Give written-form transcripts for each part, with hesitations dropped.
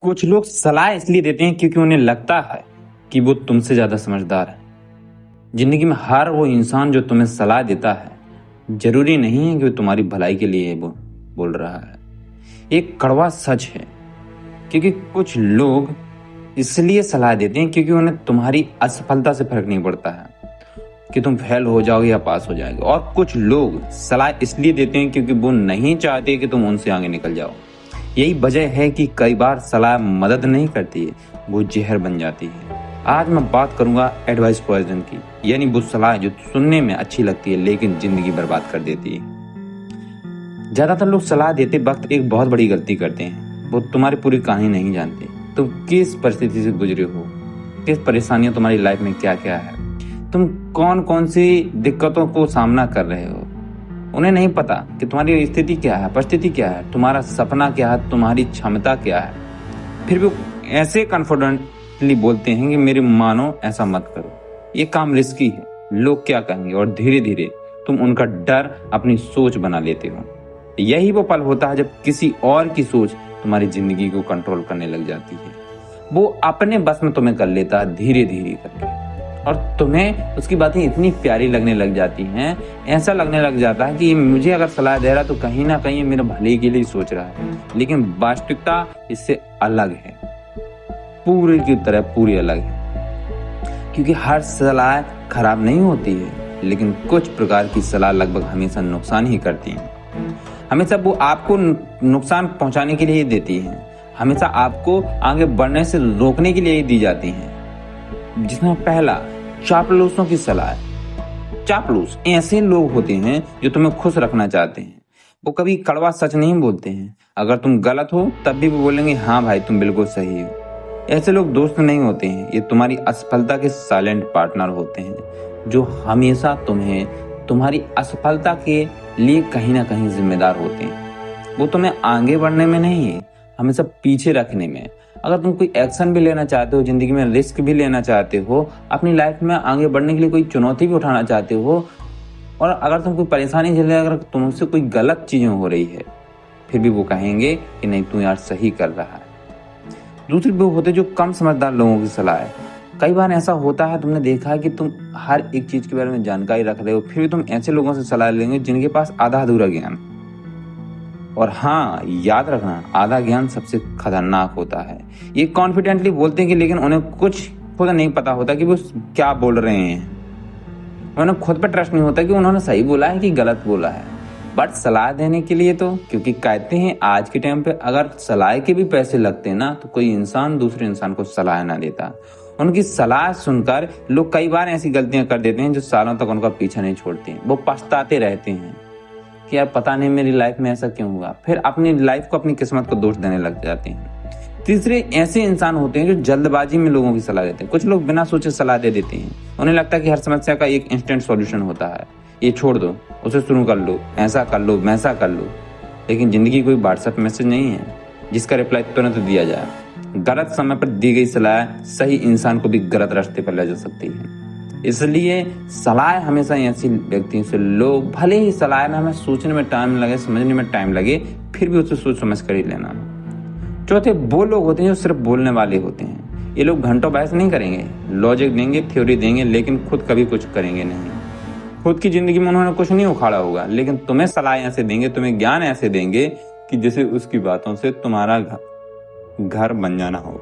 कुछ लोग सलाह इसलिए देते हैं क्योंकि उन्हें लगता है कि वो तुमसे ज्यादा समझदार है। जिंदगी में हर वो इंसान जो तुम्हें सलाह देता है जरूरी नहीं है कि वो तुम्हारी भलाई के लिए वो बोल रहा है। एक कड़वा सच है, क्योंकि कुछ लोग इसलिए सलाह देते हैं क्योंकि उन्हें तुम्हारी असफलता से फर्क नहीं पड़ता है कि तुम फेल हो जाओगे या पास हो जाओगे। और कुछ लोग सलाह इसलिए देते हैं क्योंकि वो नहीं चाहते कि तुम उनसे आगे निकल जाओ। यही वजह है कि कई बार सलाह मदद नहीं करती है, वो जहर बन जाती है। आज मैं बात करूंगा एडवाइस पॉइजन की, यानी वो सलाह जो सुनने में अच्छी लगती है लेकिन जिंदगी बर्बाद कर देती है। ज्यादातर लोग सलाह देते वक्त एक बहुत बड़ी गलती करते हैं। वो तुम्हारी पूरी कहानी नहीं जानते। तुम किस परिस्थिति से गुजरे हो, किस परेशानियां तुम्हारी लाइफ में क्या क्या है, तुम कौन कौन सी दिक्कतों को सामना कर रहे हो। उन्हें नहीं पता कि तुम्हारी स्थिति क्या है, परिस्थिति क्या है, तुम्हारा सपना क्या है, तुम्हारी क्षमता क्या है। फिर भी ऐसे कॉन्फिडेंटली बोलते हैं कि मेरे मानो ऐसा मत करो, ये काम रिस्की है, लोग क्या कहेंगे। और धीरे धीरे तुम उनका डर अपनी सोच बना लेते हो। यही वो पल होता है जब किसी और की सोच तुम्हारी जिंदगी को कंट्रोल करने लग जाती है। वो अपने बस में तुम्हें कर लेता है धीरे धीरे करके, और तुम्हें उसकी बातें इतनी प्यारी लगने लग जाती हैं, ऐसा लगने लग जाता है कि मुझे अगर सलाह दे रहा तो कहीं ना कहीं मेरे भले के लिए सोच रहा है। लेकिन वास्तविकता इससे अलग है, पूरी की तरह पूरी अलग है। क्योंकि हर सलाह खराब नहीं होती है, लेकिन कुछ प्रकार की सलाह लगभग हमेशा नुकसान ही करती है। हमेशा वो आपको नुकसान पहुंचाने के लिए देती है, हमेशा आपको आगे बढ़ने से रोकने के लिए ही दी जाती है। जिसमें पहला, चापलूसों की सलाह। चापलूस ऐसे लोग होते हैं जो तुम्हें खुश रखना चाहते हैं। वो कभी कड़वा सच नहीं बोलते हैं। अगर तुम गलत हो तब भी वो बोलेंगे हाँ भाई तुम बिल्कुल सही हो। ऐसे लोग दोस्त नहीं होते हैं, ये तुम्हारी असफलता के साइलेंट पार्टनर होते हैं, जो हमेशा तुम्हें तुम्हारी असफलता के लिए कहीं ना कहीं जिम्मेदार होते हैं। वो तुम्हें आगे बढ़ने में नहीं, हमेशा पीछे रखने में। अगर तुम कोई एक्शन भी लेना चाहते हो, जिंदगी में रिस्क भी लेना चाहते हो, अपनी लाइफ में आगे बढ़ने के लिए कोई चुनौती भी उठाना चाहते हो, और अगर तुम कोई परेशानी झेल रहे हो, अगर तुमसे कोई गलत चीजें हो रही है, फिर भी वो कहेंगे कि नहीं तू यार सही कर रहा है। दूसरे लोग होते जो कम समझदार लोगों की सलाह है। कई बार ऐसा होता है, तुमने देखा है कि तुम हर एक चीज के बारे में जानकारी रख रहे हो, फिर भी तुम ऐसे लोगों से सलाह लेंगे जिनके पास आधा अधूरा ज्ञान। और हाँ, याद रखना, आधा ज्ञान सबसे खतरनाक होता है। ये कॉन्फिडेंटली बोलते हैं कि लेकिन उन्हें कुछ खुद नहीं पता होता कि वो क्या बोल रहे हैं। उन्हें खुद पर ट्रस्ट नहीं होता कि उन्होंने सही बोला है कि गलत बोला है। बट सलाह देने के लिए तो, क्योंकि कहते हैं आज के टाइम पे अगर सलाह के भी पैसे लगते हैं ना, तो कोई इंसान दूसरे इंसान को सलाह ना देता। उनकी सलाह सुनकर लोग कई बार ऐसी गलतियां कर देते हैं जो सालों तक उनका पीछा नहीं छोड़ते हैं। वो पछताते रहते हैं कि यार पता नहीं मेरी लाइफ में ऐसा क्यों हुआ, फिर अपनी लाइफ को, अपनी किस्मत को दोष देने लग जाते हैं। तीसरे ऐसे इंसान होते हैं जो जल्दबाजी में लोगों की सलाह देते हैं। कुछ लोग बिना सोचे सलाह दे देते हैं। उन्हें लगता है कि हर समस्या का एक इंस्टेंट सॉल्यूशन होता है, ये छोड़ दो, उसे शुरू कर लो, ऐसा कर लो, वैसा कर लो। लेकिन जिंदगी कोई व्हाट्सएप मैसेज नहीं है जिसका रिप्लाई तुरंत दिया जाए। गलत समय पर दी गई सलाह सही इंसान को भी गलत रास्ते पर ले जा सकती है। इसलिए सलाह हमेशा ऐसी व्यक्तियों से लो, भले ही सलाह ना हमें सोचने में टाइम लगे, समझने में टाइम लगे, फिर भी उसे सोच समझ कर ही लेना। चौथे, वो लोग होते हैं जो सिर्फ बोलने वाले होते हैं। ये लोग घंटों बहस नहीं करेंगे, लॉजिक देंगे, थ्योरी देंगे, लेकिन खुद कभी कुछ करेंगे नहीं। खुद की जिंदगी में उन्होंने कुछ नहीं उखाड़ा होगा, लेकिन तुम्हें सलाह ऐसे देंगे, तुम्हें ज्ञान ऐसे देंगे कि जैसे उसकी बातों से तुम्हारा घर बन जाना हो।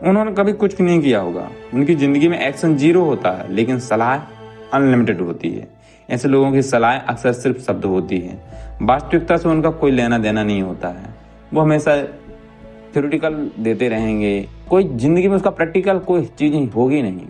उन्होंने कभी कुछ नहीं किया होगा, उनकी जिंदगी में एक्शन 0 होता है, लेकिन सलाह अनलिमिटेड होती है। ऐसे लोगों की सलाह अक्सर सिर्फ शब्द होती है, वास्तविकता से उनका कोई लेना देना नहीं होता है। वो हमेशा थ्योरेटिकल देते रहेंगे, कोई जिंदगी में उसका प्रैक्टिकल कोई चीज होगी नहीं।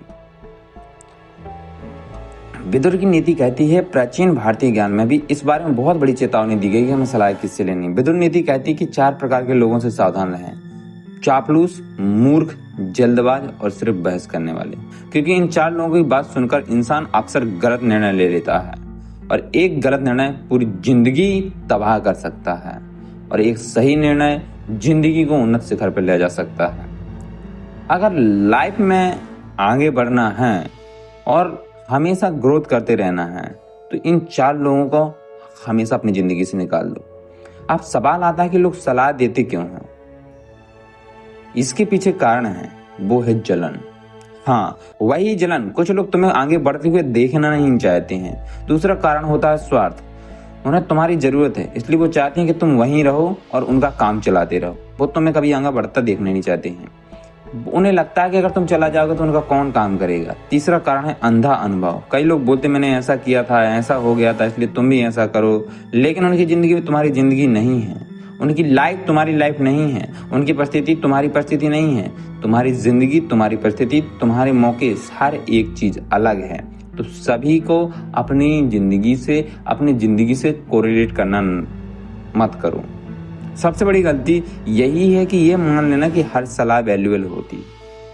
विदुर की नीति कहती है, प्राचीन भारतीय ज्ञान में भी इस बारे में बहुत बड़ी चेतावनी दी गई कि हमें सलाह किससे लेनी। विदुर नीति कहती है कि 4 प्रकार के लोगों से सावधान रहें: चापलूस, मूर्ख, जल्दबाज और सिर्फ बहस करने वाले। क्योंकि इन 4 लोगों की बात सुनकर इंसान अक्सर गलत निर्णय ले लेता है, और एक गलत निर्णय पूरी जिंदगी तबाह कर सकता है, और एक सही निर्णय जिंदगी को उन्नत शिखर पर ले जा सकता है। अगर लाइफ में आगे बढ़ना है और हमेशा ग्रोथ करते रहना है, तो इन 4 लोगों को हमेशा अपनी जिंदगी से निकाल दो। अब सवाल आता है कि लोग सलाह देते क्यों हैं? इसके पीछे कारण है, वो है जलन। हाँ, वही जलन। कुछ लोग तुम्हें आगे बढ़ते हुए देखना नहीं चाहते हैं। दूसरा कारण होता है स्वार्थ। उन्हें तुम्हारी जरूरत है, इसलिए वो चाहते हैं कि तुम वहीं रहो और उनका काम चलाते रहो। वो तुम्हें कभी आगे बढ़ता देखना नहीं चाहते हैं। उन्हें लगता है कि अगर तुम चला जाओगे तो उनका कौन काम करेगा। तीसरा कारण है अंधा अनुभव। कई लोग बोलते मैंने ऐसा किया था, ऐसा हो गया था, इसलिए तुम भी ऐसा करो, लेकिन उनकी जिंदगी में तुम्हारी जिंदगी नहीं है। उनकी लाइफ तुम्हारी लाइफ नहीं है। उनकी परिस्थिति तुम्हारी परिस्थिति नहीं है। तुम्हारी जिंदगी, तुम्हारी परिस्थिति, तुम्हारे मौके, हर एक चीज अलग है। तो सभी को अपनी जिंदगी से कोरिलेट करना मत करो। सबसे बड़ी गलती यही है कि ये मान लेना कि हर सलाह वैल्यूएबल होती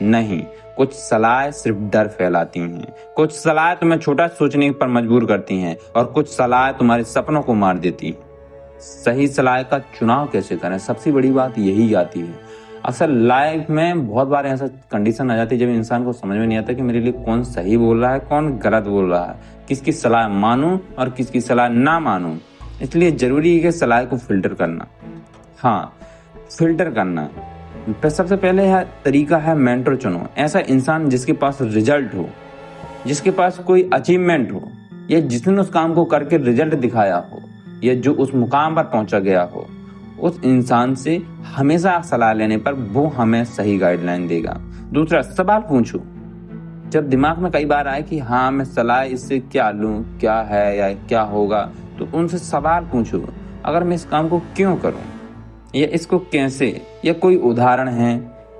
नहीं। कुछ सलाह सिर्फ डर फैलाती हैं, कुछ सलाह तुम्हें छोटा सोचने पर मजबूर करती हैं, और कुछ सलाह तुम्हारे सपनों को मार देती हैं। सही सलाह का चुनाव कैसे करें, सबसे बड़ी बात यही आती है। अक्सर लाइफ में बहुत बार ऐसा कंडीशन आ जाती है जब इंसान को समझ में नहीं आता कि मेरे लिए कौन सही बोल रहा है, कौन गलत बोल रहा है, किसकी सलाह मानूं और किसकी सलाह ना मानूं। इसलिए जरूरी है कि सलाह को फिल्टर करना। हाँ, फिल्टर करना। सबसे पहले तरीका है मेंटर चुनो। ऐसा इंसान जिसके पास रिजल्ट हो, जिसके पास कोई अचीवमेंट हो, या जिसने उस काम को करके रिजल्ट दिखाया हो, या जो उस मुकाम पर पहुंचा गया हो। उस इंसान से हमेशा सलाह लेने पर वो हमें सही गाइडलाइन देगा। दूसरा, सवाल पूछो। जब दिमाग में कई बार आए कि हाँ मैं सलाह इससे क्या लूं, क्या है या क्या होगा, तो उनसे सवाल पूछो। अगर मैं इस काम को क्यों करूं, या इसको कैसे, या कोई उदाहरण है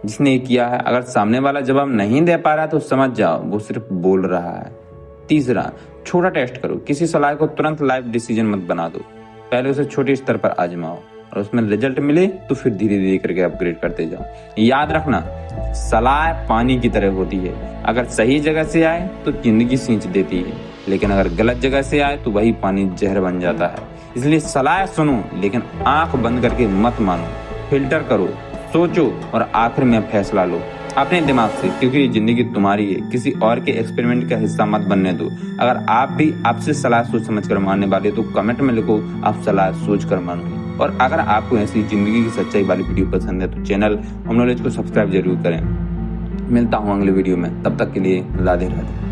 जिसने किया है। अगर सामने वाला जवाब नहीं दे पा रहा तो समझ जाओ वो सिर्फ बोल रहा है। तीसरा, छोटा टेस्ट करो। किसी सलाह को तुरंत लाइफ डिसीजन मत बना दो। पहले उसे छोटे स्तर पर आजमाओ, और उसमें रिजल्ट मिले तो फिर धीरे धीरे करके अपग्रेड करते जाओ। याद रखना, सलाह पानी की तरह होती है। अगर सही जगह से आए तो जिंदगी सींच देती है, लेकिन अगर गलत जगह से आए तो वही पानी जहर बन जाता है। इसलिए सलाह सुनो, लेकिन आंख बंद करके मत मानो। फिल्टर करो, सोचो और आखिर में फैसला लो अपने दिमाग से, क्योंकि ये जिंदगी तुम्हारी है। किसी और के एक्सपेरिमेंट का हिस्सा मत बनने दो। अगर आप भी आपसे सलाह सोच समझ कर मानने वाले तो कमेंट में लिखो आप सलाह सोच कर मानो। और अगर आपको ऐसी जिंदगी की सच्चाई वाली वीडियो पसंद है तो चैनल होम नॉलेज को सब्सक्राइब जरूर करें। मिलता हूँ अगले वीडियो में, तब तक के लिए राधे राधे।